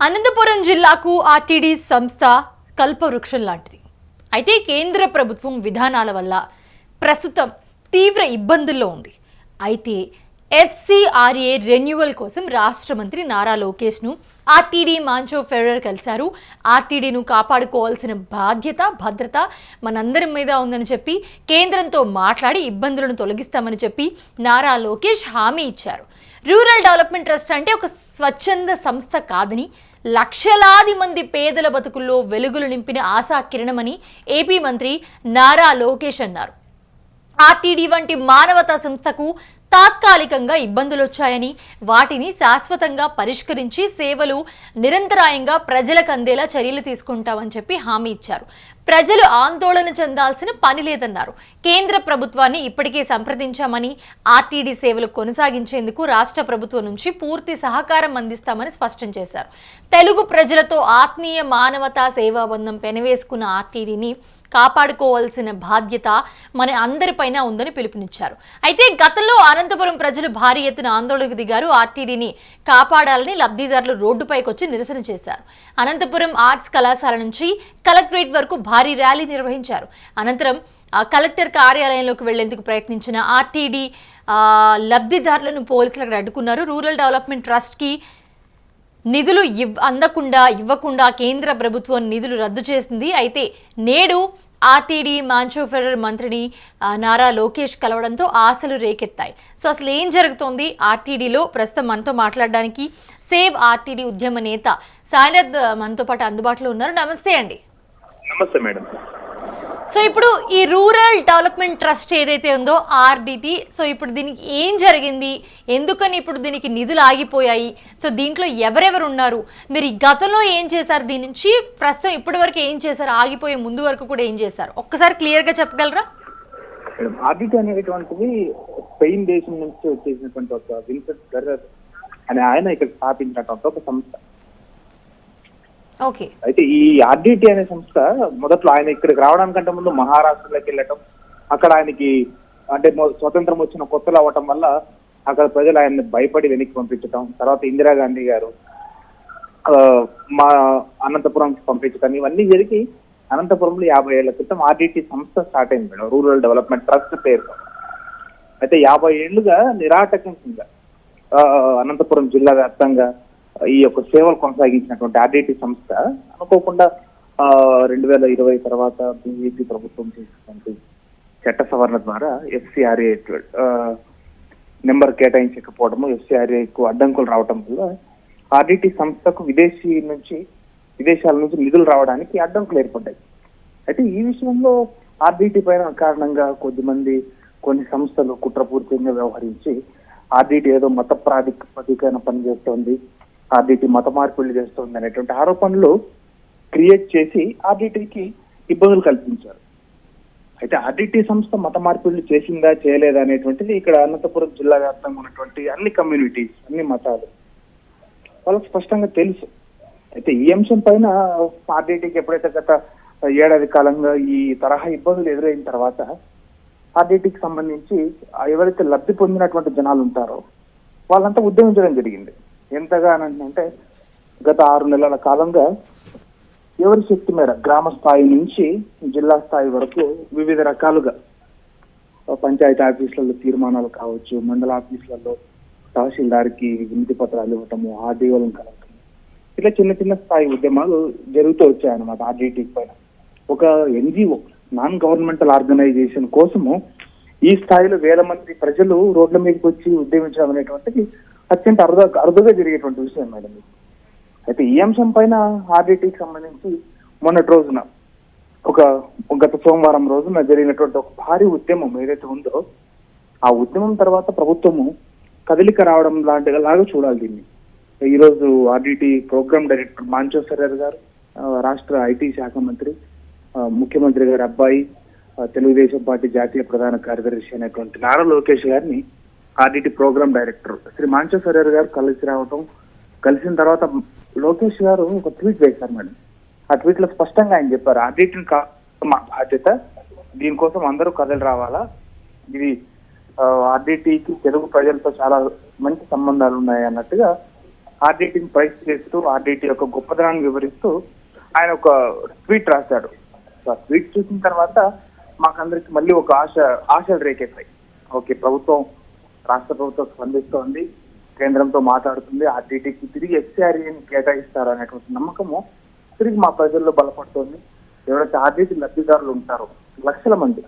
అనంతపురం జిల్లాకు ఆర్టీడీ సంస్థ కల్పవృక్షం లాంటిది. అయితే కేంద్ర ప్రభుత్వం విధానాల వల్ల ప్రస్తుతం తీవ్ర ఇబ్బందుల్లో ఉంది. అయితే ఎఫ్సిఆర్ఏ రెన్యువల్ కోసం రాష్ట్ర మంత్రి నారా లోకేష్ను ఆర్టీడీ మాంచో ఫెడరర్ కలిశారు. ఆర్టీడీను కాపాడుకోవాల్సిన బాధ్యత భద్రత మనందరి మీద ఉందని చెప్పి కేంద్రంతో మాట్లాడి ఇబ్బందులను తొలగిస్తామని చెప్పి నారా లోకేష్ హామీ ఇచ్చారు. రూరల్ డెవలప్మెంట్ ట్రస్ట్ అంటే ఒక స్వచ్ఛంద సంస్థ కాదని, లక్షలాది మంది పేదల బతుకుల్లో వెలుగులు నింపిన ఆశా కిరణమని ఏపీ మంత్రి నారా లోకేష్ అన్నారు. ఆర్టీడీ వంటి మానవతా సంస్థకు తాత్కాలికంగా ఇబ్బందులు వచ్చాయని, వాటిని శాశ్వతంగా పరిష్కరించి సేవలు నిరంతరాయంగా ప్రజలకు అందేలా చర్యలు తీసుకుంటామని చెప్పి హామీ ఇచ్చారు. ప్రజలు ఆందోళన చెందాల్సిన పని లేదన్నారు. కేంద్ర ప్రభుత్వాన్ని ఇప్పటికే సంప్రదించామని, ఆర్టీడీ సేవలు కొనసాగించేందుకు రాష్ట్ర ప్రభుత్వం నుంచి పూర్తి సహకారం అందిస్తామని స్పష్టం చేశారు. తెలుగు ప్రజలతో ఆత్మీయ మానవతా సేవాబంధం పెనవేసుకున్న ఆర్టీడీని కాపాడుకోవాల్సిన బాధ్యత మన అందరిపైన ఉందని పిలుపునిచ్చారు. అయితే గతంలో అనంతపురం ప్రజలు భారీ ఎత్తున ఆందోళనకు దిగారు. ఆర్టీడీని కాపాడాలని లబ్ధిదారులు రోడ్డుపైకి వచ్చి నిరసన చేశారు. అనంతపురం ఆర్ట్స్ కళాశాల నుంచి కలెక్టరేట్ వరకు భారీ ర్యాలీ నిర్వహించారు. అనంతరం కలెక్టర్ కార్యాలయంలోకి వెళ్లేందుకు ప్రయత్నించిన ఆర్టీడీ లబ్ధిదారులను పోలీసులకు అడ్డుకున్నారు. రూరల్ డెవలప్మెంట్ ట్రస్ట్కి నిధులు ఇవ్వకుండా కేంద్ర ప్రభుత్వం నిధులు రద్దు చేసింది. అయితే నేడు ఆర్టీడీ మాంచో ఫెడరర్ మంత్రిని నారా లోకేష్ కలవడంతో ఆశలు రేకెత్తాయి. సో అసలు ఏం జరుగుతోంది ఆర్టీడీలో ప్రస్తుతం మనతో మాట్లాడడానికి సేవ్ ఆర్టీడీ ఉద్యమ నేత సాయినాథ్ మనతో పాటు అందుబాటులో ఉన్నారు. నమస్తే అండి. నమస్తే మేడం. సో ఇప్పుడు ఈ రూరల్ డెవలప్మెంట్ ట్రస్ట్ ఏదైతే ఉందో ఆర్డిటి, సో ఇప్పుడు దీనికి ఏం జరిగింది, ఎందుకని ఇప్పుడు దీనికి నిధులు ఆగిపోయాయి, సో దీంట్లో ఎవరెవరు ఉన్నారు, మీరు ఈ గతంలో ఏం చేశారు, దీని నుంచి ప్రస్తుతం ఇప్పటి వరకు ఏం చేశారు, ఆగిపోయే ముందు వరకు కూడా ఏం చేశారు, ఒక్కసారి క్లియర్గా చెప్పగలరా? ఆర్డిటి అనేటువంటిది స్పెయిన్ దేశం నుంచి వచ్చేసినటువంటి ఒక విన్సెంట్ ఫెర్రర్ అనే ఆయన ఇక్కడ స్థాపించినటువంటి ఒక సంస్థ. అయితే ఈ ఆర్డిటి అనే సంస్థ మొదట్లో ఆయన ఇక్కడికి రావడానికంటే ముందు మహారాష్ట్రలోకి వెళ్ళటం, అక్కడ ఆయనకి అంటే స్వతంత్రం వచ్చిన కొత్తలు అవ్వటం వల్ల అక్కడ ప్రజలు ఆయన్ని భయపడి వెనక్కి పంపించటం, తర్వాత ఇందిరాగాంధీ గారు మా అనంతపురంకి పంపించటం, ఇవన్నీ జరిగి అనంతపురంలో 50 ఏళ్ల క్రితం ఆర్డిటి సంస్థ స్టార్ట్ అయింది మేడం, రూరల్ డెవలప్మెంట్ ట్రస్ట్ పేరు. అయితే 50 ఏళ్లుగా నిరాటకంగా అనంతపురం జిల్లా వ్యాప్తంగా ఈ యొక్క సేవలు కొనసాగించినటువంటి ఆర్డిటి సంస్థ అనుకోకుండా 2020 తర్వాత బీజేపీ ప్రభుత్వం చేసినటువంటి చట్ట సవరణ ద్వారా ఎఫ్సిఆర్ఏ నెంబర్ కేటాయించకపోవడము, ఎఫ్సిఆర్ఏకు అడ్డంకులు రావడం వల్ల ఆర్డిటి సంస్థకు విదేశాల నుంచి నిధులు రావడానికి అడ్డంకులు ఏర్పడ్డాయి. అయితే ఈ విషయంలో ఆర్డిటి పైన కారణంగా కొన్ని సంస్థలు కుట్రపూరితంగా వ్యవహరించి ఆర్డిటి ఏదో మత ప్రాతిపదికన పనిచేస్తోంది, ఆర్డిటి మత మార్పిళ్లు చేస్తుంది అనేటువంటి ఆరోపణలు క్రియేట్ చేసి ఆర్డిటికి ఇబ్బందులు కల్పించారు. అయితే ఆర్డిటి సంస్థ మత మార్పిళ్లు చేసిందా చేయలేదా అనేటువంటిది ఇక్కడ అనంతపురం జిల్లా వ్యాప్తంగా ఉన్నటువంటి అన్ని కమ్యూనిటీస్, అన్ని మతాలు వాళ్ళకి స్పష్టంగా తెలుసు. అయితే ఈ అంశం పైన ఆర్డిటికి ఎప్పుడైతే గత ఏడాది కాలంగా ఈ తరహా ఇబ్బందులు ఎదురైన తర్వాత ఆర్డిటికి సంబంధించి ఎవరైతే లబ్ధి పొందినటువంటి జనాలు ఉంటారో వాళ్ళంతా ఉద్యమించడం జరిగింది. ఎంతగా అంటే గత 6 నెలల కాలంగా ఎవరి శక్తి మేర గ్రామ స్థాయి నుంచి జిల్లా స్థాయి వరకు వివిధ రకాలుగా పంచాయతీ ఆఫీసులలో తీర్మానాలు కావచ్చు, మండల ఆఫీసులలో తహసీల్దార్కి వినతి పత్రాలు ఇవ్వటము, ఆర్డీఓలను కలవటం, ఇట్లా చిన్న చిన్న స్థాయి ఉద్యమాలు జరుగుతూ వచ్చాయన్నమాట. ఆర్డిటి పైన ఒక ఎన్జిఓ, నాన్ గవర్నమెంటల్ ఆర్గనైజేషన్ కోసము ఈ స్థాయిలో వేల మంది ప్రజలు రోడ్ల మీదకి వచ్చి ఉద్యమించడం అనేటువంటిది అత్యంత అరుదుగా జరిగేటువంటి విషయం మేడం. అయితే ఈ అంశం పైన ఆర్డిటికి సంబంధించి మొన్నటి రోజున గత సోమవారం రోజున జరిగినటువంటి ఒక భారీ ఉద్యమం ఏదైతే ఉందో ఆ ఉద్యమం తర్వాత ప్రభుత్వము కదలిక రావడం లాగా చూడాలి దీన్ని. ఈరోజు ఆర్డిటి ప్రోగ్రామ్ డైరెక్టర్ మాంచో ఫెర్రర్ గారు, రాష్ట్ర ఐటీ శాఖ మంత్రి, ముఖ్యమంత్రి గారి అబ్బాయి, తెలుగుదేశం పార్టీ జాతీయ ప్రధాన కార్యదర్శి అయినటువంటి నారా లోకేష్ గారిని RDT program director Shri Moncho Ferrer garu కలిసిన తర్వాత లోకేష్ గారు ఒక ట్వీట్ వేశారు మేడం. ఆ ట్వీట్ లో స్పష్టంగా ఆయన చెప్పారు, ఆర్డిటిని మా బాధ్యత, దీనికోసం అందరూ కథలు రావాలా, ఇది ఆర్డిటికి తెలుగు ప్రజలతో చాలా మంచి సంబంధాలు ఉన్నాయి అన్నట్టుగా ఆర్డిటిని ప్రైస్ చేస్తూ ఆర్డిటి యొక్క గొప్పదనాన్ని వివరిస్తూ ఆయన ఒక ట్వీట్ రాశాడు. ఆ ట్వీట్ చూసిన తర్వాత మాకందరికి మళ్ళీ ఒక ఆశలు రేకెత్తాయి. ఓకే, రాష్ట్ర ప్రభుత్వం స్పందిస్తోంది, కేంద్రంతో మాట్లాడుతుంది, ఆర్డిటికి తిరిగి ఎఫ్సిఆర్ఏని కేటాయిస్తారు అనేటువంటి నమ్మకము తిరిగి మా ప్రజల్లో బలపడుతోంది. ఎవరైతే ఆర్డిటి లబ్ధిదారులు ఉంటారో లక్షల మంది,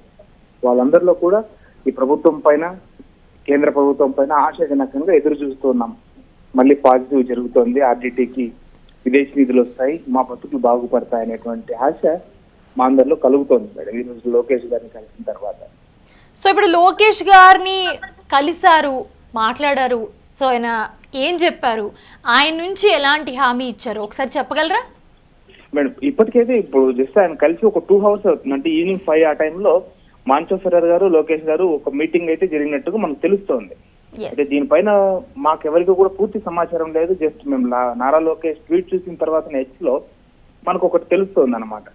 వాళ్ళందరిలో కూడా ఈ ప్రభుత్వం పైన, కేంద్ర ప్రభుత్వం పైన ఆశాజనకంగా ఎదురు చూస్తున్నాం. మళ్ళీ పాజిటివ్ జరుగుతోంది, ఆర్డిటికి విదేశీ నిధులు వస్తాయి, మా బతుకులు బాగుపడతాయి అనేటువంటి ఆశ మా అందరిలో కలుగుతోంది మేడం ఈ రోజు లోకేష్ గారిని కలిసిన తర్వాత. సో ఇప్పుడు లోకేష్ గారిని కలిశారు, మాట్లాడారు, సో ఆయన ఏం చెప్పారు, ఆయన నుంచి ఎలాంటి హామీ ఇచ్చారు ఒకసారి చెప్పగలరా? మేడం ఇప్పటికైతే ఇప్పుడు జస్ట్ ఆయన కలిసి ఒక 2 hours అవుతుంది. అంటే ఈవినింగ్ 5 ఆ టైంలో మాంచోఫెరర్ గారు, లోకేష్ గారు ఒక మీటింగ్ అయితే జరిగినట్టుగా మనకు తెలుస్తోంది. అయితే దీనిపైన మాకెవరికి కూడా పూర్తి సమాచారం లేదు. జస్ట్ మేము నారా లోకేష్ ట్వీట్ చూసిన తర్వాత నెక్స్ట్ లో మనకు ఒకటి తెలుస్తోంది అనమాట.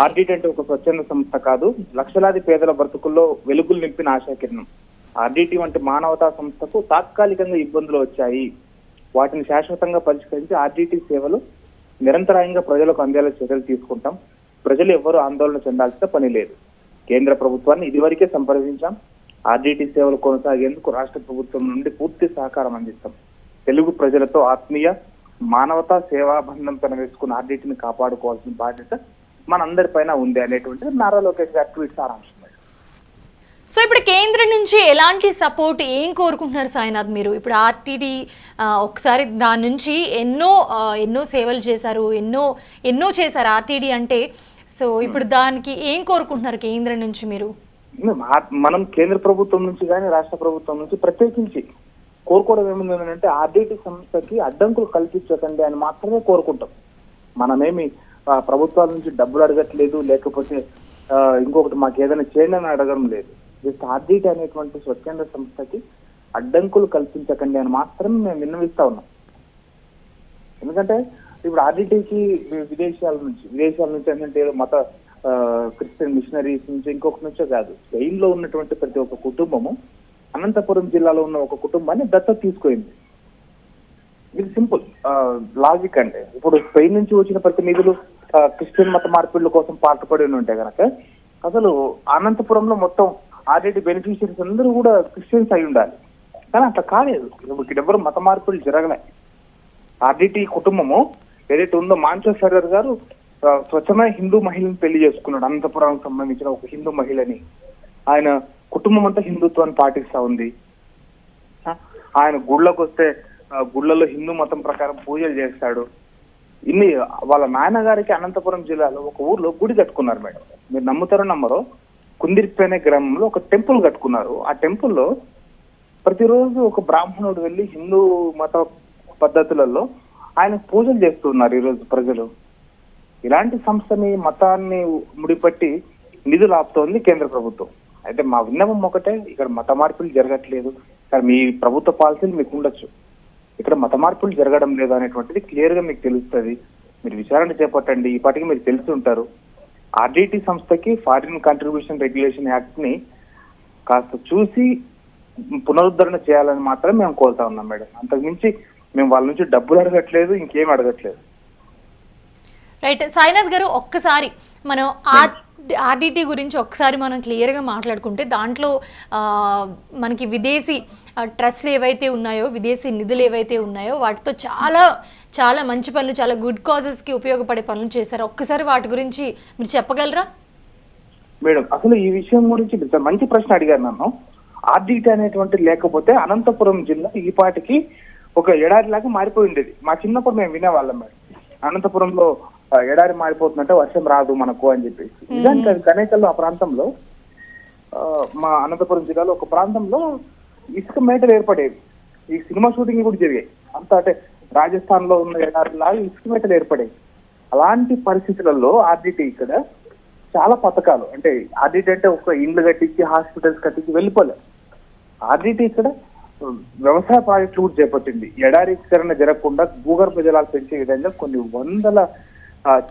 ఆర్డిటి అంటే ఒక స్వచ్ఛంద సంస్థ కాదు, లక్షలాది పేదల బ్రతుకుల్లో వెలుగులు నింపిన ఆశాకిరణం. ఆర్డిటి వంటి మానవతా సంస్థకు తాత్కాలికంగా ఇబ్బందులు వచ్చాయి, వాటిని శాశ్వతంగా పరిష్కరించి ఆర్డిటి సేవలు నిరంతరాయంగా ప్రజలకు అందేలా చర్యలు తీసుకుంటాం. ప్రజలు ఎవ్వరూ ఆందోళన చెందాల్సిన పని లేదు. కేంద్ర ప్రభుత్వాన్ని ఇదివరకే సంప్రదించాం. ఆర్డిటి సేవలు కొనసాగేందుకు రాష్ట్ర ప్రభుత్వం నుండి పూర్తి సహకారం అందిస్తాం. తెలుగు ప్రజలతో ఆత్మీయ మానవతా సేవాబంధం వేసుకున్న ఆర్డిటిని కాపాడుకోవాల్సిన బాధ్యత మనందరిపైన ఉంది అనేటువంటిది నారా లోకేష్ గారి ట్వీట్ సారాంశం. సో ఇప్పుడు కేంద్రం నుంచి ఎలాంటి సపోర్ట్ ఏం కోరుకుంటున్నారు సాయినాథ్ మీరు? ఇప్పుడు ఆర్టీడీ ఒకసారి దాని నుంచి ఎన్నో సేవలు చేశారు, ఎన్నో చేశారు ఆర్టీడీ అంటే. సో ఇప్పుడు దానికి ఏం కోరుకుంటున్నారు కేంద్రం నుంచి మీరు? మనం కేంద్ర ప్రభుత్వం నుంచి కానీ రాష్ట్ర ప్రభుత్వం నుంచి ప్రత్యేకించి కోరుకోవడం ఏముందంటే ఆర్డిటి సంస్థకి అడ్డంకులు కల్పించకండి అని మాత్రమే కోరుకుంటాం. మనమేమి ప్రభుత్వాల నుంచి డబ్బులు అడగట్లేదు, లేకపోతే ఇంకొకటి మాకు ఏదైనా చేయండి అని అడగడం లేదు. జస్ట్ ఆర్డిటి అనేటువంటి స్వచ్ఛంద సంస్థకి అడ్డంకులు కల్పించకండి అని మాత్రం మేము విన్నవిస్తా ఉన్నాం. ఎందుకంటే ఇప్పుడు ఆర్డిటికి విదేశాల నుంచి ఏంటంటే మత క్రిస్టియన్ మిషనరీస్ నుంచి ఇంకొకటి నుంచో కాదు, స్పెయిన్ లో ఉన్నటువంటి ప్రతి ఒక్క కుటుంబము అనంతపురం జిల్లాలో ఉన్న ఒక కుటుంబాన్ని దత్తత తీసుకుంది. ఇది సింపుల్ లాజిక్. అంటే ఇప్పుడు స్పెయిన్ నుంచి వచ్చిన ప్రతినిధులు క్రిస్టియన్ మత మార్పిడుల కోసం పాటుపడి ఉంటే కనుక అసలు అనంతపురంలో మొత్తం ఆర్డిటి బెనిఫిషియరీస్ అందరూ కూడా క్రిస్టియన్స్ అయి ఉండాలి. కానీ అట్లా కాలేదు, ఎవరు మత మార్పులు జరగలే. ఆర్డిటి కుటుంబము ఏదైతే ఉందో మాంచోఫెరర్ గారు స్వచ్ఛమైన హిందూ మహిళని పెళ్లి చేసుకున్నాడు, అనంతపురానికి సంబంధించిన ఒక హిందూ మహిళని. ఆయన కుటుంబం అంతా హిందుత్వాన్ని పాటిస్తా ఉంది. ఆయన గుళ్ళకు వస్తే గుళ్ళలో హిందూ మతం ప్రకారం పూజలు చేస్తాడు. వాళ్ళ నాన్నగారికి అనంతపురం జిల్లాలో ఒక ఊర్లో గుడి కట్టుకున్నారు మేడం. మీరు నమ్ముతారో నమ్మరో, కుందిర్పేనే గ్రామంలో ఒక టెంపుల్ కట్టుకున్నారు. ఆ టెంపుల్లో ప్రతిరోజు ఒక బ్రాహ్మణుడు వెళ్ళి హిందూ మత పద్ధతులలో ఆయన పూజలు చేస్తున్నారు ఈరోజు ప్రజలు. ఇలాంటి సంస్థని, మతాన్ని ముడిపట్టి నిధులు ఆపుతోంది కేంద్ర ప్రభుత్వం. అయితే మా విన్నపం ఒకటే, ఇక్కడ మత మార్పులు జరగట్లేదు. కానీ మీ ప్రభుత్వ పాలసీలు మీకు ఉండొచ్చు, ఇక్కడ మత మార్పులు జరగడం లేదు అనేటువంటిది క్లియర్ గా మీకు తెలుస్తుంది. మీరు విచారణ చేపట్టండి. ఇప్పటికీ మీరు తెలిసి ఉంటారు, ఆర్డిటి సంస్థకి ఫారిన్ కంట్రిబ్యూషన్ రెగ్యులేషన్ యాక్ట్ ని కాస్త చూసి పునరుద్ధరణ చేయాలని మాత్రం మేము కోరుతా ఉన్నాం మేడం. అంతకుమించి మేము వాళ్ళ నుంచి డబ్బులు అడగట్లేదు, ఇంకేం అడగట్లేదు. రైట్ సాయినాథ్ గారు, ఒక్కసారి మనం ఆర్డిటి గురించి ఒక్కసారి మనం క్లియర్గా మాట్లాడుకుంటే దాంట్లో మనకి విదేశీ ట్రస్ట్లు ఏవైతే ఉన్నాయో, విదేశీ నిధులు ఏవైతే ఉన్నాయో వాటితో చాలా చాలా మంచి పనులు, చాలా గుడ్ కాజెస్కి ఉపయోగపడే పనులు చేశారు. ఒక్కసారి వాటి గురించి మీరు చెప్పగలరా? మేడం అసలు ఈ విషయం గురించి మంచి ప్రశ్న అడిగారు నన్ను. ఆర్డిటి అనేటువంటి లేకపోతే అనంతపురం జిల్లా ఈ పాటికి ఒక ఎడారిలాగా మారిపోయి ఉండేది. మా చిన్నప్పుడు మేము వినేవాళ్ళం మేడం, అనంతపురంలో ఎడారి మారిపోతుందంటే వర్షం రాదు మనకు అని చెప్పేసి. నిజానికి అది కనేకల్లో ఆ ప్రాంతంలో, మా అనంతపురం జిల్లాలో ఒక ప్రాంతంలో ఇసుక మేటలు ఏర్పడేవి. ఈ సినిమా షూటింగ్ కూడా జరిగాయి. అంతా అంటే రాజస్థాన్ లో ఉన్న ఎడారిలాగా ఇసుక మేటలు ఏర్పడేవి. అలాంటి పరిస్థితులలో ఆర్డిటి ఇక్కడ చాలా పథకాలు, అంటే ఆర్డిటి అంటే ఒక ఇండ్లు కట్టించి హాస్పిటల్స్ కట్టించి వెళ్ళిపోలేదు. ఆర్డిటి ఇక్కడ వ్యవసాయ ప్రాజెక్టులు కూడా చేపట్టింది. ఎడారీకరణ జరగకుండా భూగర్భ జలాలు పెంచే విధంగా కొన్ని వందల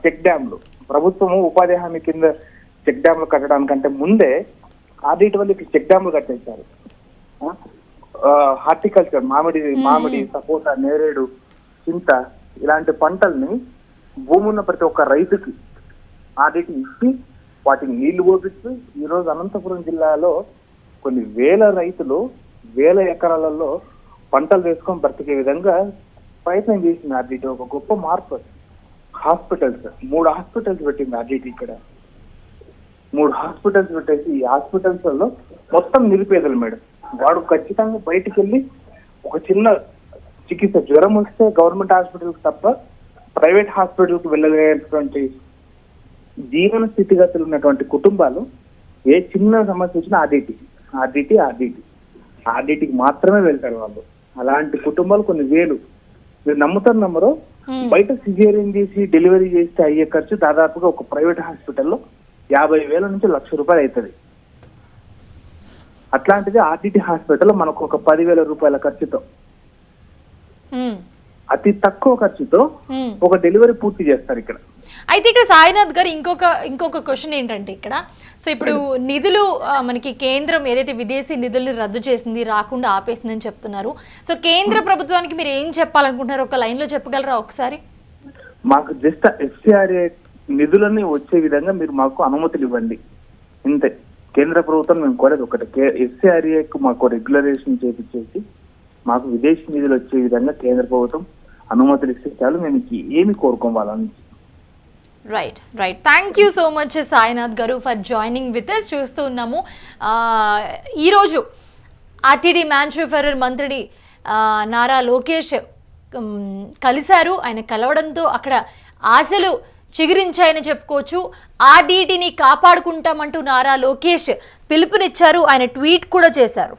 చెక్ డ్యాంలు, ప్రభుత్వము ఉపాధి హామీ కింద చెక్ డ్యాంలు కట్టడానికంటే ముందే ఆర్డిటి వల్ల చెక్ డ్యాంలు కట్టేశారు. హార్టికల్చర్, మామిడి, సపోటా, నేరేడు చింత ఇలాంటి పంటల్ని భూమి ఉన్న ప్రతి ఒక్క రైతుకి ఆర్డిటి ఇచ్చి వాటికి నీళ్లు పోపిస్తూ ఈరోజు అనంతపురం జిల్లాలో కొన్ని వేల రైతులు వేల ఎకరాలలో పంటలు వేసుకొని బ్రతికే విధంగా ప్రయత్నం చేసింది ఆర్డిటి. ఒక గొప్ప మార్పు. హాస్పిటల్స్ 3 హాస్పిటల్స్ పెట్టింది ఆర్డిటి. ఇక్కడ 3 హాస్పిటల్స్ పెట్టేసి ఈ హాస్పిటల్స్ లో మొత్తం నిరుపేదలు మేడం. వాడు ఖచ్చితంగా బయటికి వెళ్ళి ఒక చిన్న చికిత్స జ్వరం వస్తే గవర్నమెంట్ హాస్పిటల్కి తప్ప ప్రైవేట్ హాస్పిటల్కి వెళ్ళలేనటువంటి జీవన స్థితిగతులు ఉన్నటువంటి కుటుంబాలు ఏ చిన్న సమస్య వచ్చినా ఆర్డిటికి మాత్రమే వెళ్తారు వాళ్ళు. అలాంటి కుటుంబాలు కొన్ని వేలు. మీరు నమ్ముతారు నమ్మరు, బయట సిజేరియన్ చేసి డెలివరీ చేస్తే అయ్యే ఖర్చు దాదాపుగా ఒక ప్రైవేట్ హాస్పిటల్లో 50,000 నుంచి 1,00,000 రూపాయలు అవుతుంది. అట్లాంటిది ఆర్డిటి హాస్పిటల్ మనకు ఒక 10,000 రూపాయల ఖర్చుతో, అతి తక్కువ ఖర్చుతో ఒక డెలివరీ పూర్తి చేస్తారు ఇక్కడ. అయితే ఇక్కడ సాయినాథ్ గారు ఇంకొక క్వశ్చన్ ఏంటంటే ఇక్కడ సో ఇప్పుడు నిధులు మనకి కేంద్రం ఏదైతే విదేశీ నిధుల్ని రద్దు చేసింది, రాకుండా ఆపేసిందని చెప్తున్నారు. సో కేంద్ర ప్రభుత్వానికి మీరు ఏం చెప్పాలనుకుంటున్నారు? ఒక లైన్ లో చెప్పగలరా ఒకసారి? మాకు జస్ట్ ఎఫ్సిఆర్ఏ నిధులన్నీ వచ్చే విధంగా మీరు మాకు అనుమతులు ఇవ్వండి, ఇంతే. కేంద్ర ప్రభుత్వం మేము కోరేది ఒకటి, ఎఫ్సిఆర్ఏకు మాకు రెగ్యులరేషన్ చేపించేసి మాకు విదేశీ నిధులు వచ్చే విధంగా కేంద్ర ప్రభుత్వం అనుమతులు ఇస్తే చాలు. మేము ఏమి కోరుకోవాలని. Right. Thank you so much Sainath garu for joining with us. చూస్తూ ఉన్నాము ఈరోజు ఆర్టీడీ మ్యాన్యుఫ్యాక్చరర్ మంత్రిని నారా లోకేష్ కలిశారు. ఆయన కలవడంతో అక్కడ ఆశలు చిగురించాయని చెప్పుకోవచ్చు. ఆర్డీటీని కాపాడుకుంటామంటూ నారా లోకేష్ పిలుపునిచ్చారు. ఆయన ట్వీట్ కూడా చేశారు.